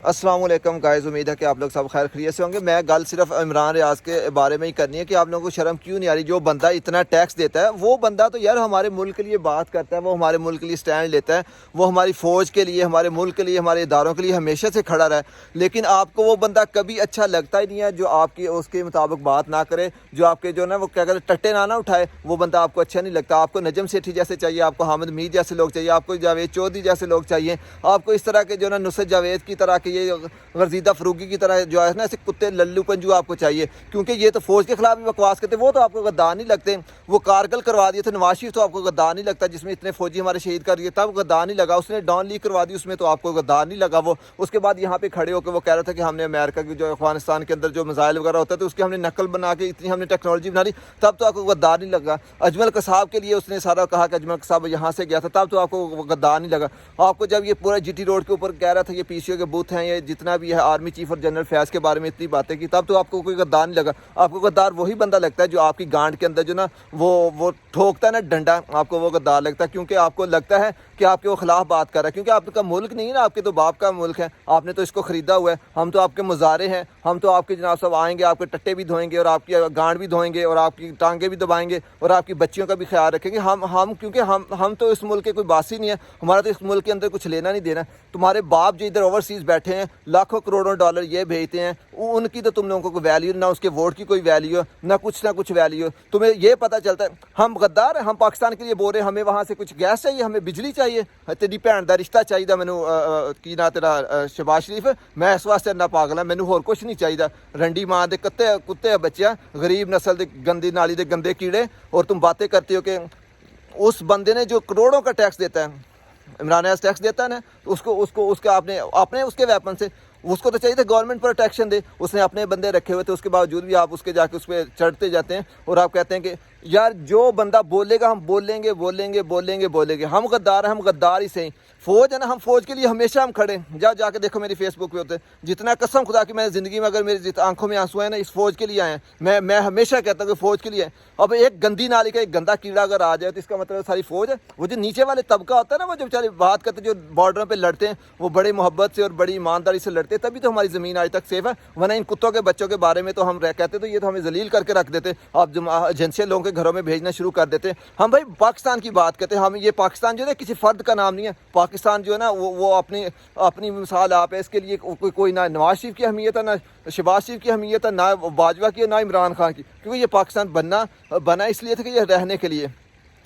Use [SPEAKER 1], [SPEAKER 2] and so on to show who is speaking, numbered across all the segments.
[SPEAKER 1] السلام علیکم گائز، امید ہے کہ آپ لوگ سب خیر خیریت سے ہوں گے۔ میں گل صرف عمران ریاض کے بارے میں ہی کرنی ہے کہ آپ لوگوں کو شرم کیوں نہیں آ رہی۔ جو بندہ اتنا ٹیکس دیتا ہے وہ بندہ تو یار ہمارے ملک کے لیے بات کرتا ہے، وہ ہمارے ملک کے لیے سٹینڈ لیتا ہے، وہ ہماری فوج کے لیے، ہمارے ملک کے لیے، ہمارے اداروں کے لیے ہمیشہ سے کھڑا رہا ہے۔ لیکن آپ کو وہ بندہ کبھی اچھا لگتا ہی نہیں ہے جو آپ کی اس کے مطابق بات نہ کرے، جو آپ کے جو نا وہ کیا کہتے ہیں ٹٹے نہ اٹھائے، وہ بندہ آپ کو اچھا نہیں لگتا۔ آپ کو نجم سیٹھی جیسے چاہیے، آپ کو حامد میر جیسے لوگ چاہیے، آپ کو جاوید چودھری جیسے لوگ چاہیے، آپ کو اس طرح کے جو نا نصرت جاوید کی طرح کے یہ غرزیدہ فروغی کی طرح جو ہے نا ایسے کتے للو پنجو آپ کو چاہیے، کیونکہ یہ تو فوج کے خلاف بھی بکواس کرتے، وہ تو آپ کو غدار نہیں لگتے۔ وہ کارگل کروا دیے تھے، نواز شریف تو آپ کو غدار نہیں لگتا جس میں اتنے فوجی ہمارے شہید کر دیے، تب غدار نہیں لگا۔ اس نے ڈان لیگ کروا دی، اس میں تو آپ کو غدار نہیں لگا۔ وہ اس کے بعد یہاں پہ کھڑے ہو کے وہ کہہ رہا تھا کہ ہم نے امریکہ کی جو افغانستان کے اندر جو میزائل وغیرہ ہوتا ہے تو اس کی ہم نے نقل بنا کے اتنی ہم نے ٹیکنالوجی بنا لی، تب تو آپ کو غدار نہیں لگا۔ اجمل قصاب کے لیے اس نے سارا کہا کہ اجمل قصاب یہاں سے گیا تھا، تب تو آپ کو غدار نہیں لگا۔ آپ کو جب یہ پورا جی ٹی روڈ کے اوپر کہہ رہا تھا یہ پی سی او کے بوتھ ہیں، یہ جتنا بھی ہے آرمی چیف اور جنرل فیاض کے بارے میں اتنی باتیں کی، تب تو آپ کو کوئی غدار نہیں لگا۔ آپ کو غدار وہی بندہ لگتا ہے جو آپ کی گانڈ کے اندر جو نا وہ ٹھوکتا ہے نا ڈنڈا، آپ کو وہ غدار لگتا ہے، کیونکہ آپ کو لگتا ہے کہ آپ کے وہ خلاف بات کر رہا ہے، کیونکہ آپ کا ملک نہیں ہے نا، آپ کے تو باپ کا ملک ہے، آپ نے تو اس کو خریدا ہوا ہے۔ ہم تو آپ کے مزارے ہیں، ہم تو آپ کے جناب صاحب آئیں گے، آپ کے ٹٹے بھی دھوئیں گے اور آپ کی گانڈ بھی دھوئیں گے اور آپ کی ٹانگیں بھی دبائیں گے اور آپ کی بچیوں کا بھی خیال رکھیں گے۔ کیونکہ ہم تو اس ملک کے کوئی باسی نہیں ہے، ہمارا تو اس ملک کے اندر کچھ لینا نہیں دینا۔ تمہارے باپ جو ادھر اوورسیز بیٹھے ہیں لاکھوں کروڑوں ڈالر یہ بھیجتے ہیں، ان کی تو تم لوگوں کو کوئی ویلیو نہ، اس کے ووٹ کی کوئی ویلیو نہ کچھ ویلیو۔ تمہیں یہ پتہ چلتا ہے ہم غدار ہیں، ہم پاکستان کے لیے بول رہے ہیں، ہمیں وہاں سے کچھ گیس چاہیے، ہمیں بجلی چاہیے، تیری بھن دا رشتہ چاہیے مینوں کی نا تیرا شہباز شریف، میں اس واسطے نہ پاگل ہاں، مینوں ہور کچھ نہیں چاہیے۔ رنڈی ماں دے کتے بچیاں، غریب نسل دے گندی نالی دے گندے کیڑے، اور تم باتیں کرتے ہو کہ اس بندے نے جو کروڑوں کا ٹیکس دیتا ہے، عمران ریاض ٹیکس دیتا ہے نا، اس کا آپ نے اس کے ویپن سے اس کو تو چاہیے تھا گورنمنٹ پروٹیکشن دے، اس نے اپنے بندے رکھے ہوئے تھے، اس کے باوجود بھی آپ اس کے جا کے اس پہ چڑھتے جاتے ہیں اور آپ کہتے ہیں کہ یار جو بندہ بولے گا ہم بولیں گے، ہم غدار ہیں، ہم غدار ہی صحیح۔ فوج ہے نا، ہم فوج کے لیے ہمیشہ ہم کھڑے ہیں، جا کے دیکھو میری فیس بک پہ ہوتے ہیں، جتنا قسم خدا کی میں زندگی میں اگر میری آنکھوں میں آنسو ہیں نا اس فوج کے لیے آئے ہیں، میں ہمیشہ کہتا ہوں کہ فوج کے لیے آئے۔ اب ایک گندی نالی کا ایک گندا کیڑا اگر آ جائے تو اس کا مطلب ساری فوج ہے۔ وہ جو نیچے والے طبقہ ہوتا ہے نا، وہ جو بیچارے بات کرتے جو بارڈروں پہ لڑتے ہیں، وہ بڑے محبت سے اور بڑی ایمانداری سے لڑتے ہیں، تبھی تو ہماری زمین آج تک سیف ہے، ورنہ ان کتوں کے بچوں کے بارے میں تو ہم کہتے تو یہ تو ہمیں ذلیل کر کے رکھ دیتے، آپ ایجنسیاں لوگوں کے گھروں میں بھیجنا شروع کر دیتے۔ ہم بھائی پاکستان کی بات کرتے ہیں، ہم یہ پاکستان جو ہے کسی فرد کا نام نہیں ہے، پاکستان جو ہے نا وہ اپنی مثال آپ ہے، اس کے لیے کوئی نہ نواز شریف کی اہمیت ہے، نہ شہباز شریف کی اہمیت ہے، نہ باجوہ کی، نہ عمران خان کی، کیونکہ یہ پاکستان بنا اس لیے تھا کہ یہ رہنے کے لیے،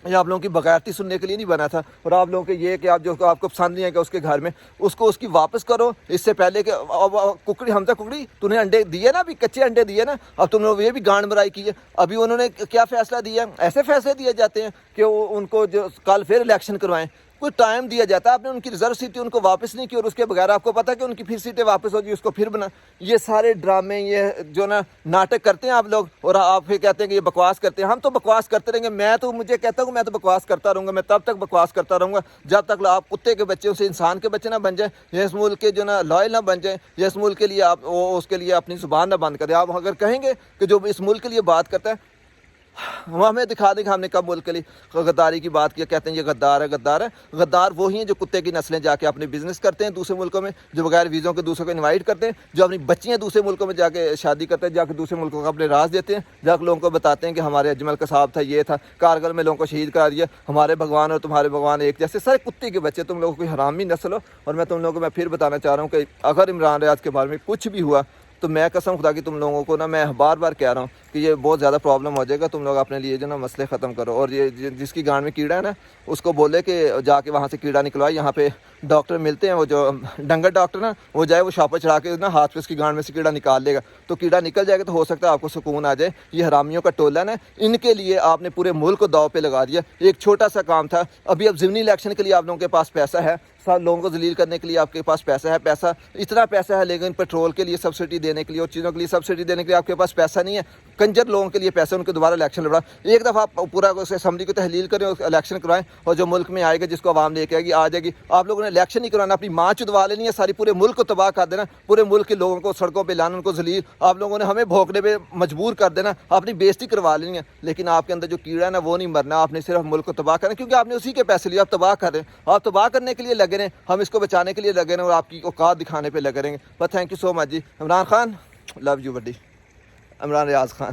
[SPEAKER 1] یہ آپ لوگوں کی بغیرتی سننے کے لیے نہیں بنا تھا، اور آپ لوگوں کے یہ کہ آپ کو پسند نہیں ہے کہ اس کے گھر میں اس کی واپس کرو، اس سے پہلے کہ ککڑی حمزہ ککڑی تو نے انڈے دیے نا، ابھی کچے انڈے دیے نا، اب تم نے یہ بھی گانڈ مرائی کی ہے۔ ابھی انہوں نے کیا فیصلہ دیا ہے؟ ایسے فیصلے دیے جاتے ہیں کہ ان کو جو کل پھر الیکشن کروائیں، کوئی ٹائم دیا جاتا ہے، آپ نے ان کی ریزرو سیٹیں ان کو واپس نہیں کی، اور اس کے بغیر آپ کو پتہ کہ ان کی پھر سیٹیں واپس ہو جی، اس کو پھر بنا۔ یہ سارے ڈرامے، یہ جو نا ناٹک کرتے ہیں آپ لوگ، اور آپ پھر کہتے ہیں کہ یہ بکواس کرتے ہیں۔ ہم تو بکواس کرتے رہیں گے، مجھے کہتا ہوں میں تو بکواس کرتا رہوں گا، میں تب تک بکواس کرتا رہوں گا جب تک آپ کتے کے بچے سے انسان کے بچے نہ بن جائیں، یا اس ملک کے جو نا لائل نہ بن جائیں، یا اس ملک کے لیے آپ اس کے لیے اپنی زبان نہ بند کریں۔ آپ اگر کہیں گے کہ جو اس ملک کے لیے بات کرتا ہے، وہ ہمیں دکھا دیں کہ ہم نے کب ملک کے لیے غداری کی بات کیا، کہتے ہیں یہ غدار ہے۔ غدار وہی ہیں جو کتے کی نسلیں جا کے اپنے بزنس کرتے ہیں دوسرے ملکوں میں، جو بغیر ویزوں کے دوسروں کو انوائٹ کرتے ہیں، جو اپنی بچیاں دوسرے ملکوں میں جا کے شادی کرتے ہیں، جا کے دوسرے ملکوں کو اپنے راز دیتے ہیں، جا کے لوگوں کو بتاتے ہیں کہ ہمارے اجمل قصاب تھا، یہ تھا، کارگل میں لوگوں کو شہید کرا دیا، ہمارے بھگوان اور تمہارے بھگوان ایک جیسے، سارے کتے کے بچے، تم لوگوں کو حرامی نسل ہو۔ اور میں تم لوگوں کو میں پھر بتانا چاہ رہا ہوں کہ اگر عمران ریاض کے بارے میں کچھ بھی ہوا تو میں قسم خدا کی تم لوگوں کو نا میں بار کہہ رہا ہوں کہ یہ بہت زیادہ پرابلم ہو جائے گا، تم لوگ اپنے لیے جو نا مسئلے ختم کرو، اور یہ جس کی گانڈ میں کیڑا ہے نا اس کو بولے کہ جا کے وہاں سے کیڑا نکلوائے۔ یہاں پہ ڈاکٹر ملتے ہیں، وہ جو ڈنگر ڈاکٹر نا، وہ جائے وہ شاپر چڑھا کے نا ہاتھ پہ اس کی گانڈ میں سے کیڑا نکال لے گا، تو کیڑا نکل جائے گا تو ہو سکتا ہے آپ کو سکون آ جائے۔ یہ حرامیوں کا ٹولہ نا، ان کے لیے آپ نے پورے ملک کو داؤ پہ لگا دیا۔ ایک چھوٹا سا کام تھا، اب ضمنی الیکشن کے لیے آپ لوگوں کے پاس پیسہ ہے، سب لوگوں کو ذلیل کرنے کے لیے آپ کے پاس پیسہ اتنا پیسہ ہے، لیکن پیٹرول کے لیے سبسڈی دینے کے لیے اور چیزوں کے لیے سبسڈی دینے کے لیے آپ کے پاس پیسہ نہیں ہے۔ کنجر لوگوں کے لیے پیسے ان کے دوبارہ الیکشن لڑا. ایک دفعہ پورا اسمبلی کو تحلیل کریں اور الیکشن کروائیں, اور جو ملک میں آئے گا جس کو عوام لے کے آئے گی آ جائے گی. آپ لوگوں نے الیکشن نہیں کروانا, اپنی ماں چدوا لینی ہے ساری, پورے ملک کو تباہ کر دینا, پورے ملک کے لوگوں کو سڑکوں پہ لانا, ان کو ذلیل. آپ لوگوں نے ہمیں بھونکنے پہ مجبور کر دینا, اپنی بےزتی کروا لینی ہے. لیکن آپ کے اندر جو کیڑا ہے نا وہ نہیں مرنا, آپ نے صرف ملک کو تباہ کرنا, کیونکہ آپ نے اسی کے پیسے لیے آپ تباہ کر رہے ہیں. آپ تباہ کرنے کے لیے لگے رہے, ہم اس کو بچانے کے لیے لگے رہے, اور آپ کی اوقات دکھانے پہ لگے رہیں گے. بس تھینک یو سو مچ جی. Imran Khan love you buddy, Imran Riaz Khan.